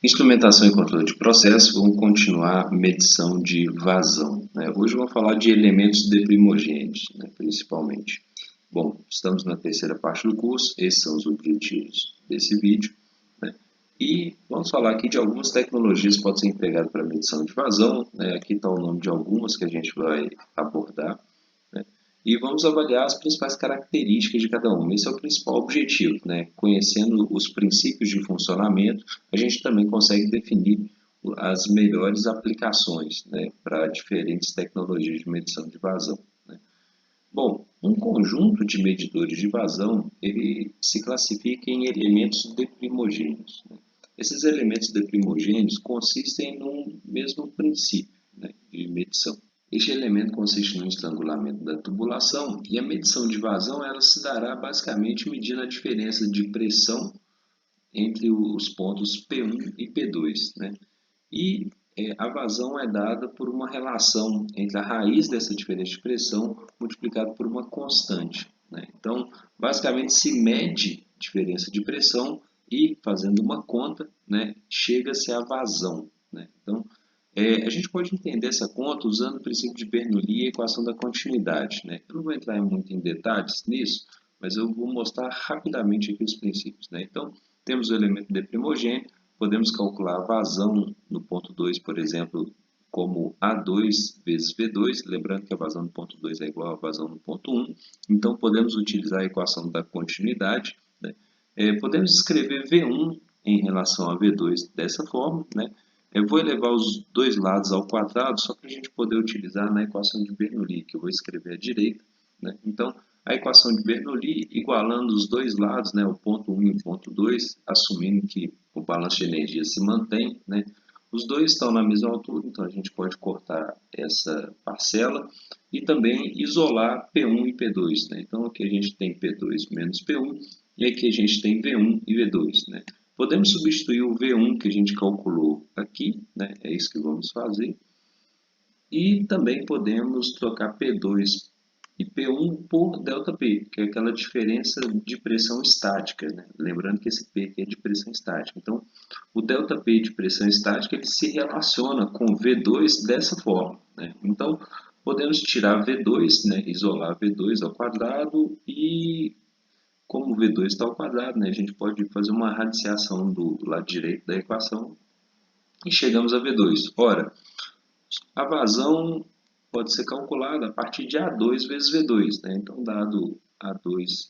Instrumentação e controle de processo, vamos continuar medição de vazão, né? Hoje vamos falar de elementos deprimogêneos, né, principalmente. Bom, estamos na terceira parte do curso, esses são os objetivos desse vídeo, né? E vamos falar aqui de algumas tecnologias que podem ser empregadas para medição de vazão, né? Aqui está o nome de algumas que a gente vai abordar, né? E vamos avaliar as principais características de cada uma. Esse é o principal objetivo, né? Conhecendo os princípios de funcionamento, a gente também consegue definir as melhores aplicações, né, para diferentes tecnologias de medição de vazão, né? Bom, um conjunto de medidores de vazão, ele se classifica em elementos deprimogêneos, né? Esses elementos deprimogêneos consistem num mesmo princípio, né, de medição. Este elemento consiste no estrangulamento da tubulação e a medição de vazão ela se dará basicamente medindo a diferença de pressão entre os pontos P1 e P2, né? E a vazão é dada por uma relação entre a raiz dessa diferença de pressão multiplicado por uma constante, né? Então, basicamente se mede diferença de pressão e fazendo uma conta, né, chega-se à vazão, né? Então, a gente pode entender essa conta usando o princípio de Bernoulli e a equação da continuidade, né? Eu não vou entrar muito em detalhes nisso, mas eu vou mostrar rapidamente aqui os princípios, né? Então, temos o elemento deprimogêneo, podemos calcular a vazão no ponto 2, por exemplo, como A2 vezes V2, lembrando que a vazão no ponto 2 é igual à vazão no ponto 1, então podemos utilizar a equação da continuidade, né? Podemos escrever V1 em relação a V2 dessa forma, né? Eu vou elevar os dois lados ao quadrado só para a gente poder utilizar na equação de Bernoulli, que eu vou escrever à direita, né? Então, a equação de Bernoulli, igualando os dois lados, né, o ponto 1 e o ponto 2, assumindo que o balanço de energia se mantém, né? Os dois estão na mesma altura, então a gente pode cortar essa parcela e também isolar P1 e P2, né? Então, aqui a gente tem P2 menos P1 e aqui a gente tem V1 e V2, né? Podemos substituir o V1 que a gente calculou aqui, né? É isso que vamos fazer. E também podemos trocar P2 e P1 por ΔP, que é aquela diferença de pressão estática, né? Lembrando que esse P aqui é de pressão estática. Então, o ΔP de pressão estática ele se relaciona com V2 dessa forma, né? Então, podemos tirar V2, né? Isolar V2 ao quadrado e como V2 está ao quadrado, né, a gente pode fazer uma radiciação do lado direito da equação e chegamos a V2. Ora, a vazão pode ser calculada a partir de A2 vezes V2, né? Então, dado A2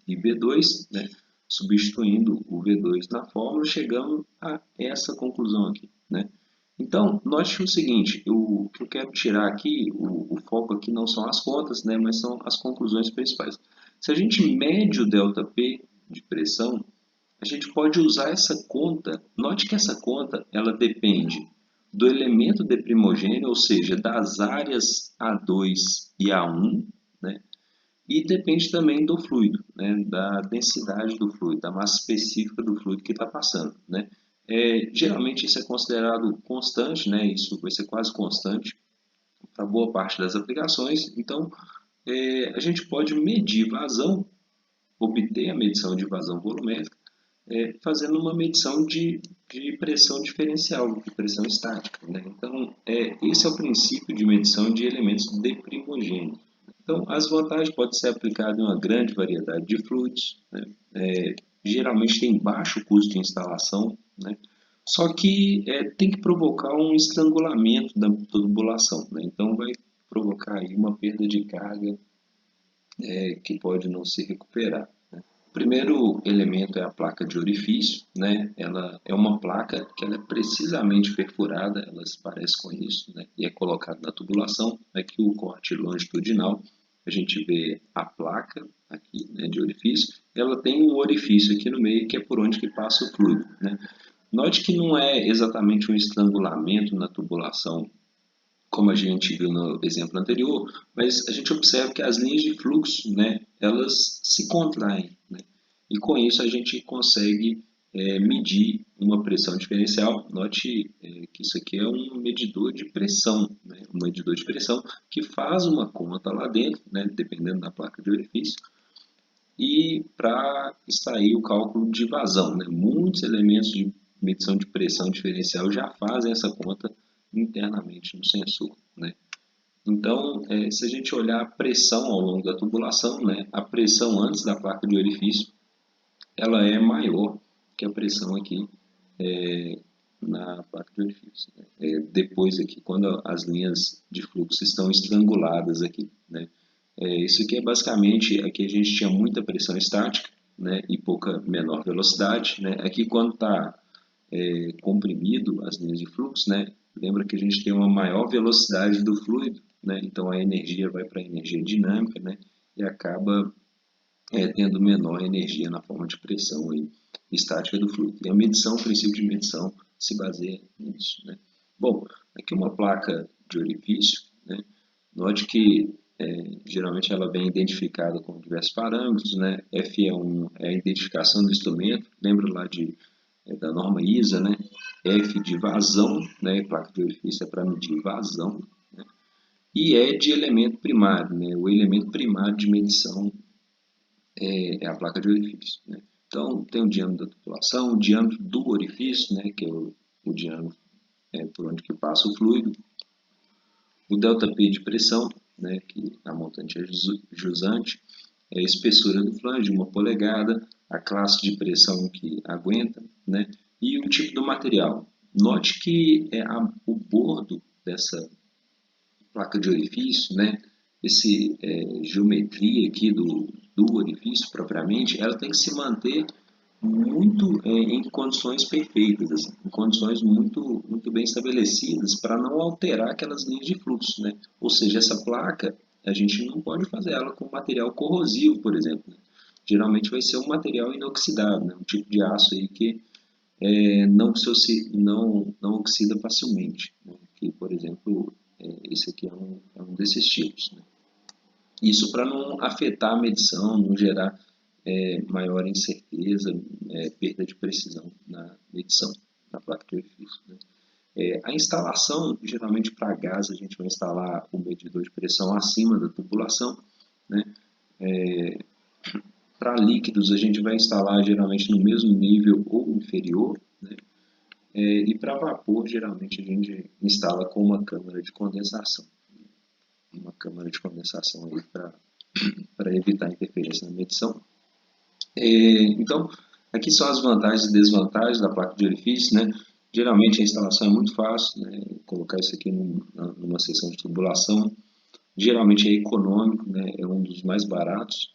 e V2, né, substituindo o V2 na fórmula, chegamos a essa conclusão aqui, né? Então, note o seguinte, o que eu quero tirar aqui, o foco aqui não são as contas, né, mas são as conclusões principais. Se a gente mede o ΔP de pressão, a gente pode usar essa conta. Note que essa conta ela depende do elemento deprimogêneo, ou seja, das áreas A2 e A1, né? E depende também do fluido, né? Da densidade do fluido, da massa específica do fluido que está passando, né? Geralmente isso é considerado constante, né? Isso vai ser quase constante para boa parte das aplicações. Então, a gente pode medir vazão, obter a medição de vazão volumétrica, fazendo uma medição de pressão diferencial, de pressão estática, né? Então, esse é o princípio de medição de elementos deprimogêneos. Então, as vantagens podem ser aplicadas em uma grande variedade de fluidos, né? Geralmente tem baixo custo de instalação, né? Só que tem que provocar um estrangulamento da tubulação, né? Então, vai provocar aí uma perda de carga que pode não se recuperar. O primeiro elemento é a placa de orifício, né? Ela é uma placa que ela é precisamente perfurada, ela se parece com isso, né? E é colocada na tubulação. Aqui o corte longitudinal, a gente vê a placa aqui, né, de orifício, ela tem um orifício aqui no meio que é por onde que passa o fluido, né? Note que não é exatamente um estrangulamento na tubulação como a gente viu no exemplo anterior, mas a gente observa que as linhas de fluxo, né, elas se contraem, né? E com isso a gente consegue medir uma pressão diferencial. Note que isso aqui é um medidor de pressão, né? Um medidor de pressão que faz uma conta lá dentro, né, dependendo da placa de orifício, e para extrair o cálculo de vazão, né? Muitos elementos medição de pressão diferencial já fazem essa conta internamente no sensor, né? Então, se a gente olhar a pressão ao longo da tubulação, né, a pressão antes da placa de orifício, ela é maior que a pressão aqui na placa de orifício, né? Depois aqui, quando as linhas de fluxo estão estranguladas aqui, né? Isso aqui é basicamente, aqui a gente tinha muita pressão estática, né, e pouca menor velocidade, né? Aqui quando está comprimido as linhas de fluxo, né, lembra que a gente tem uma maior velocidade do fluido, né? Então a energia vai para a energia dinâmica, né, e acaba tendo menor energia na forma de pressão aí, estática do fluido. E a medição, o princípio de medição se baseia nisso, né? Bom, aqui uma placa de orifício, né? Note que geralmente ela vem identificada com diversos parâmetros, né? F1 é a identificação do instrumento, lembra lá da norma ISA, né? F de vazão, né? Placa de orifício é para medir vazão, né? E E de elemento primário, né? O elemento primário de medição é a placa de orifício, né? Então, tem o diâmetro da tubulação, o diâmetro do orifício, né? Que é o diâmetro por onde que passa o fluido, o ΔP de pressão, né? Que a montante é jusante, a espessura do flange, 1 polegada, a classe de pressão que aguenta, né? E o tipo do material. Note que o bordo dessa placa de orifício, né? Esse geometria aqui do orifício propriamente, ela tem que se manter muito em condições perfeitas, assim, em condições muito bem estabelecidas para não alterar aquelas linhas de fluxo, né? Ou seja, essa placa a gente não pode fazer ela com material corrosivo, por exemplo, né? Geralmente vai ser um material inoxidável, né? Um tipo de aço aí que não oxida facilmente, né? Que, por exemplo, esse aqui é um desses tipos, né? Isso para não afetar a medição, não gerar maior incerteza, perda de precisão na medição, na placa de orifício, né? A instalação, geralmente para gás, a gente vai instalar o medidor de pressão acima da tubulação, né? Para líquidos, a gente vai instalar geralmente no mesmo nível ou inferior, né? E para vapor, geralmente a gente instala com uma câmara de condensação. Uma câmara de condensação aí para evitar interferência na medição. Então, aqui são as vantagens e desvantagens da placa de orifício, né? Geralmente a instalação é muito fácil, né? Colocar isso aqui numa seção de tubulação. Geralmente é econômico, né? É um dos mais baratos,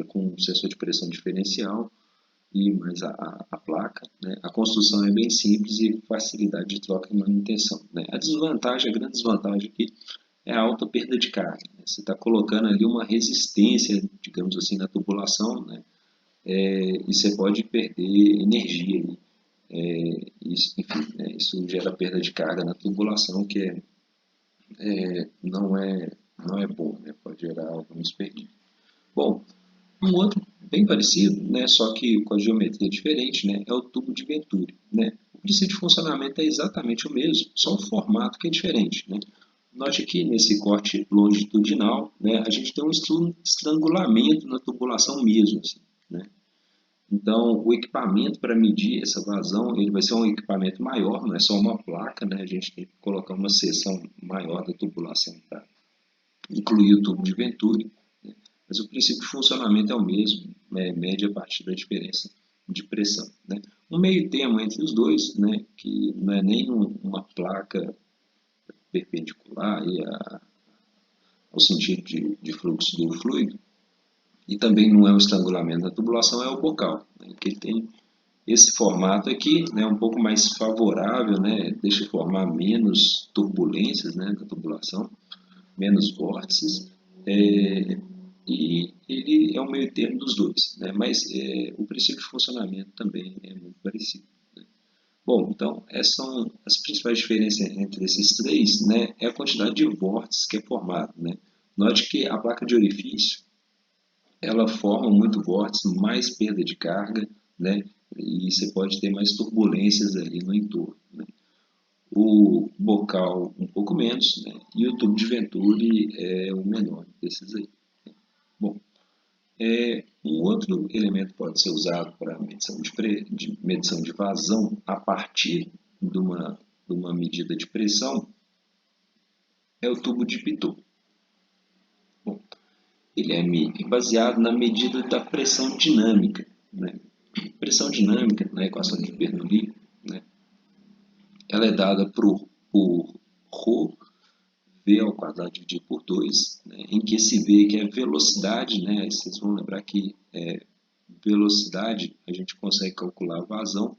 com um sensor de pressão diferencial e mais a placa, né? A construção é bem simples e facilidade de troca e manutenção, né? A grande desvantagem aqui é a alta perda de carga, né? Você está colocando ali uma resistência, digamos assim, na tubulação, né? E você pode perder energia. Isso, enfim, né? Isso gera perda de carga na tubulação, que não é bom, né? Pode gerar algum desperdício. Bom, um outro bem parecido, né? Só que com a geometria diferente, né? É o tubo de Venturi, né? O princípio de funcionamento é exatamente o mesmo, só o formato que é diferente, né? Note aqui nesse corte longitudinal, né? A gente tem um estrangulamento na tubulação mesmo, assim, né? Então, o equipamento para medir essa vazão, ele vai ser um equipamento maior, não é só uma placa, né? A gente tem que colocar uma seção maior da tubulação para incluir o tubo de Venturi, né? Mas o princípio de funcionamento é o mesmo, né? Mede a partir da diferença de pressão, né? Um meio termo entre os dois, né? Que não é nem uma placa perpendicular aí ao sentido de fluxo do fluido, e também não é o estrangulamento da tubulação, é o bocal, né? Que ele tem esse formato aqui, né, um pouco mais favorável, né, deixa formar menos turbulências, né, da tubulação, menos vórtices, e ele é o meio termo dos dois, né, mas o princípio de funcionamento também é muito parecido, né. Bom, então essas são as principais diferenças entre esses três, né, é a quantidade de vórtices que é formado, né. Note que a placa de orifício ela forma muito vórtice, mais perda de carga, né? E você pode ter mais turbulências ali no entorno, né? O bocal um pouco menos, né? E o tubo de Venturi é o menor desses aí. Bom, Um outro elemento pode ser usado para medição de vazão a partir de uma medida de pressão é o tubo de Pitot. Bom, ele é baseado na medida da pressão dinâmica, né? Pressão dinâmica, na equação de Bernoulli, né? Ela é dada por ρ v ao quadrado dividido por 2, né? Em que se vê que a velocidade, né? Vocês vão lembrar que velocidade a gente consegue calcular a vazão,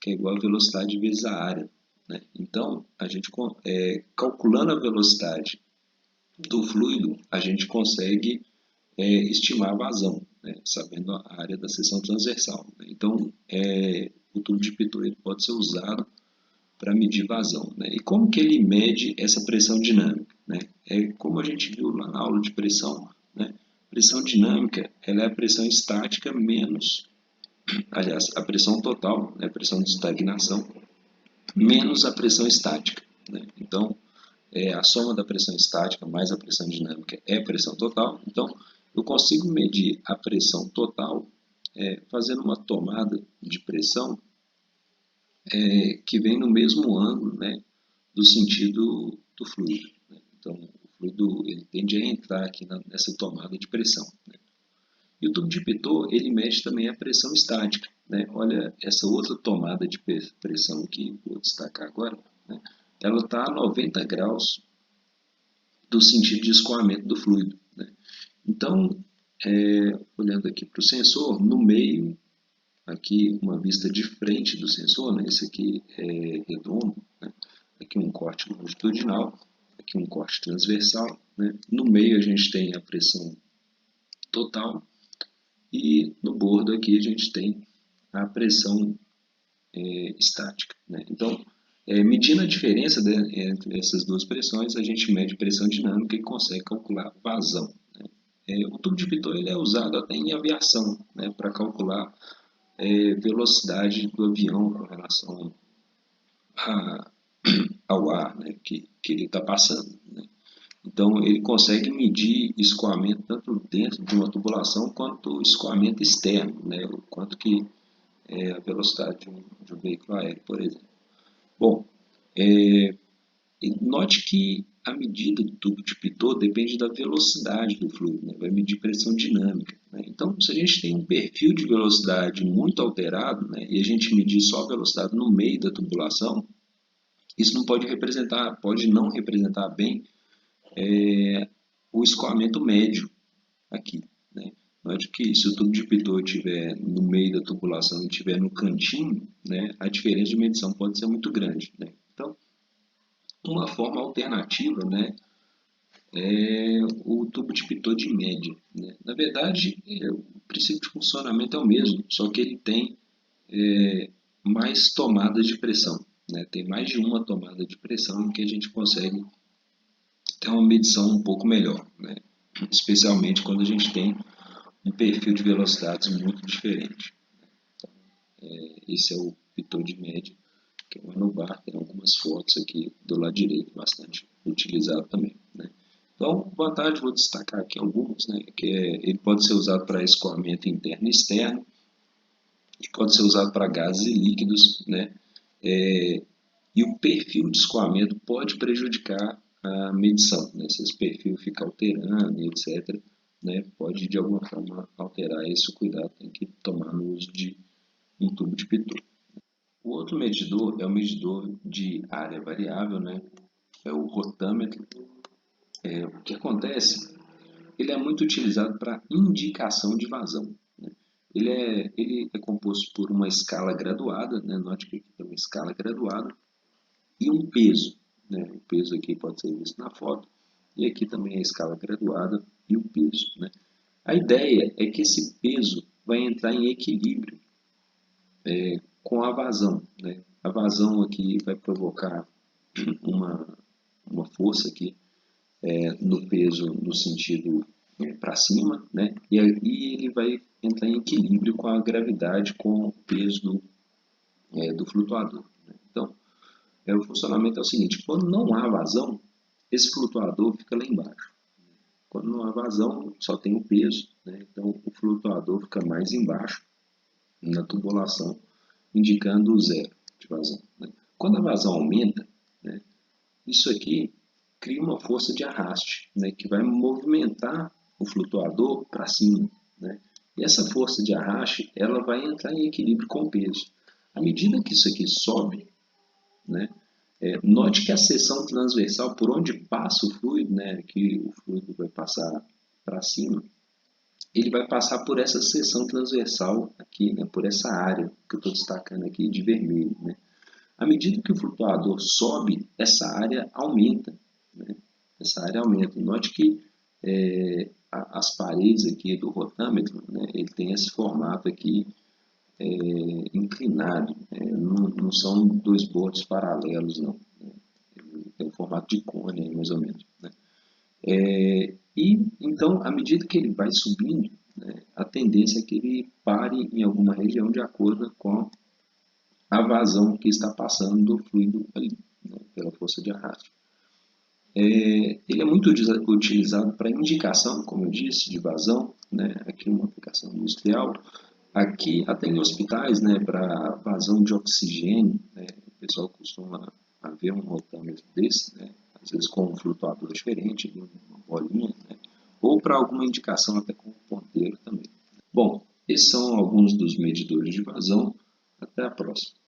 que é igual a velocidade vezes a área, né? Então, a gente calculando a velocidade do fluido, a gente consegue estimar a vazão, né? Sabendo a área da seção transversal, né? Então, o tubo de Pitot ele pode ser usado para medir vazão, né? E como que ele mede essa pressão dinâmica, né? Como a gente viu lá na aula de pressão, né? Pressão dinâmica ela é a pressão estática menos, aliás, a pressão total, né? A pressão de estagnação, menos a pressão estática, né? Então, a soma da pressão estática mais a pressão dinâmica é a pressão total. Então, eu consigo medir a pressão total fazendo uma tomada de pressão que vem no mesmo ângulo, né, do sentido do fluido, né? Então, o fluido ele tende a entrar aqui nessa tomada de pressão, né? E o tubo de Pitot ele mede também a pressão estática, né? Olha essa outra tomada de pressão aqui, vou destacar agora, né? Ela está a 90 graus do sentido de escoamento do fluido, né? Então, olhando aqui para o sensor, no meio, aqui uma vista de frente do sensor, né? Esse aqui é redondo, né? Aqui um corte longitudinal, aqui um corte transversal, né? No meio a gente tem a pressão total e no bordo aqui a gente tem a pressão estática, né? Então, medindo a diferença entre essas duas pressões, a gente mede pressão dinâmica e consegue calcular vazão, né? O tubo de Pitot ele é usado até em aviação, né, para calcular velocidade do avião com relação ao ar, né, que ele está passando, né? Então, ele consegue medir escoamento tanto dentro de uma tubulação quanto escoamento externo, né, o quanto que é a velocidade de um veículo aéreo, por exemplo. Bom, note que a medida do tubo de Pitot depende da velocidade do fluido, né? Vai medir pressão dinâmica, né? Então, se a gente tem um perfil de velocidade muito alterado, né, e a gente medir só a velocidade no meio da tubulação, isso não pode representar, pode não representar bem o escoamento médio aqui, né? Note que se o tubo de Pitot estiver no meio da tubulação e estiver no cantinho, né, a diferença de medição pode ser muito grande, né? Então, uma forma alternativa, né, é o tubo de Pitot de média, né? Na verdade, o princípio de funcionamento é o mesmo, só que ele tem mais tomadas de pressão, né? Tem mais de uma tomada de pressão em que a gente consegue ter uma medição um pouco melhor, né? Especialmente quando a gente tem um perfil de velocidades muito diferente. Esse é o Pitot de média, que é o Anubar, tem algumas fotos aqui do lado direito, bastante utilizado também, né? Então, vantagem, vou destacar aqui algumas, né? Que ele pode ser usado para escoamento interno e externo, e pode ser usado para gases e líquidos, né? E o perfil de escoamento pode prejudicar a medição, né? Se esse perfil fica alterando, etc., né? Pode de alguma forma alterar esse cuidado, tem que tomar no uso de um tubo de Pitot. O outro medidor é o medidor de área variável, né? É o rotâmetro. O que acontece? Ele é muito utilizado para indicação de vazão, né? Ele é composto por uma escala graduada, né? Note que aqui tem uma escala graduada e um peso, né? O peso aqui pode ser visto na foto e aqui também a escala graduada e o peso, né? A ideia é que esse peso vai entrar em equilíbrio com a vazão, né? A vazão aqui vai provocar uma força aqui no peso no sentido para cima, né? E aí ele vai entrar em equilíbrio com a gravidade, com o peso do flutuador, né? Então, o funcionamento é o seguinte: quando não há vazão, esse flutuador fica lá embaixo. Quando não há vazão, só tem o peso, né? Então o flutuador fica mais embaixo na tubulação, indicando o zero de vazão, né? Quando a vazão aumenta, né, isso aqui cria uma força de arraste, né, que vai movimentar o flutuador para cima, né? E essa força de arraste, ela vai entrar em equilíbrio com o peso. À medida que isso aqui sobe, né, note que a seção transversal, por onde passa o fluido, né, que o fluido vai passar para cima, ele vai passar por essa seção transversal aqui, né, por essa área que eu estou destacando aqui de vermelho, né? À medida que o flutuador sobe, essa área aumenta, né? Essa área aumenta. Note que as paredes aqui do rotâmetro, né, ele tem esse formato aqui inclinado, né? Não são dois bordos paralelos, não. Né? Ele tem um formato de cone, aí, mais ou menos, né? E então, à medida que ele vai subindo, né, a tendência é que ele pare em alguma região de acordo com a vazão que está passando do fluido ali, né, pela força de arraste. Ele é muito utilizado para indicação, como eu disse, de vazão, né, aqui uma aplicação industrial, aqui até em hospitais, né, para vazão de oxigênio, né, o pessoal costuma ver um rotâmetro desse, né, às vezes com um flutuador diferente, uma bolinha, né, ou para alguma indicação até com um ponteiro também. Bom, esses são alguns dos medidores de vazão. Até a próxima.